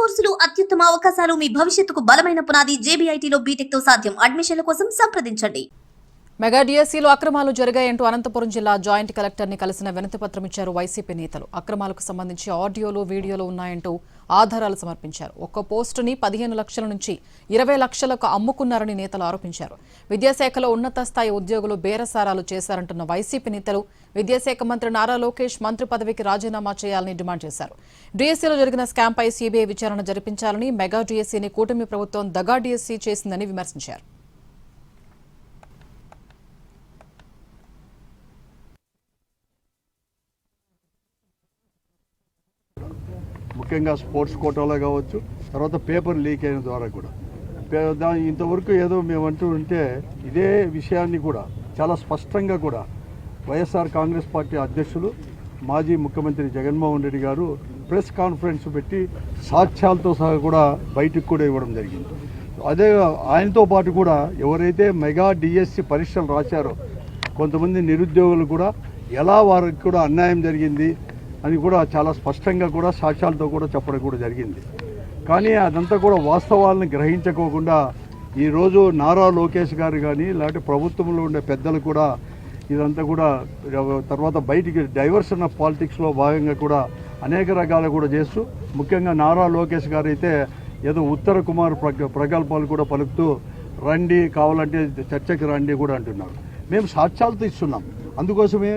కోర్సులు అత్యుత్తమ అవకాశాలు మీ భవిష్యత్తుకు బలమైన పునాది జేబీఐటీలో బీటెక్ తో సాధ్యం. అడ్మిషన్ల కోసం సంప్రదించండి. మెగా డిఎస్సీలో అక్రమాలు జరిగాయంటూ అనంతపురం జిల్లా జాయింట్ కలెక్టర్ని కలిసిన వినతిపత్రం ఇచ్చారు వైసీపీ నేతలు. అక్రమాలకు సంబంధించి ఆడియోలు, వీడియోలు ఉన్నాయంటూ ఆధారాలు సమర్పించారు. ఒక్కో పోస్టుని 15 లక్షల నుంచి 20 లక్షలకు అమ్ముకున్నారని నేతలు ఆరోపించారు. విద్యాశాఖలో ఉన్నత స్థాయి ఉద్యోగులు బేరసారాలు చేశారంటున్న వైసీపీ నేతలు విద్యాశాఖ మంత్రి నారా లోకేష్ మంత్రి పదవికి రాజీనామా చేయాలని డిమాండ్ చేశారు. డిఎస్సీలో జరిగిన స్కామ్పై సీబీఐ విచారణ జరిపించాలని, మెగా డిఎస్సీని కూటమి ప్రభుత్వం దగా డిఎస్సీ చేసిందని విమర్శించారు. ముఖ్యంగా స్పోర్ట్స్ కోటాలో కావచ్చు, తర్వాత పేపర్ లీక్ అయిన ద్వారా కూడా ఇంతవరకు ఏదో మేము అంటూ ఉంటే ఇదే విషయాన్ని కూడా చాలా స్పష్టంగా కూడా వైఎస్ఆర్ కాంగ్రెస్ పార్టీ అధ్యక్షులు మాజీ ముఖ్యమంత్రి జగన్మోహన్ రెడ్డి గారు ప్రెస్ కాన్ఫరెన్స్ పెట్టి సాక్ష్యాలతో సహా కూడా బయటకు కూడా ఇవ్వడం జరిగింది. అదే ఆయనతో పాటు కూడా ఎవరైతే మెగా డిఎస్సి పరీక్షలు రాశారో కొంతమంది నిరుద్యోగులు కూడా ఎలా వారికి కూడా అన్యాయం జరిగింది అని కూడా చాలా స్పష్టంగా కూడా సాక్ష్యాలతో కూడా చెప్పడం కూడా జరిగింది. కానీ అదంతా కూడా వాస్తవాలను గ్రహించుకోకుండా ఈరోజు నారా లోకేష్ గారు కానీ లేకపోతే ప్రభుత్వంలో ఉండే పెద్దలు కూడా ఇదంతా కూడా తర్వాత బయటికి డైవర్షన్ ఆఫ్ పాలిటిక్స్లో భాగంగా కూడా అనేక రకాలు కూడా చేస్తూ, ముఖ్యంగా నారా లోకేష్ గారు అయితే ఏదో ఉత్తర కుమార్ ప్రగల్భాలు కూడా పలుకుతూ రండి కావాలంటే చర్చకి రండి కూడా అంటున్నారు. మేము సాక్ష్యాలతో ఇస్తున్నాం. అందుకోసమే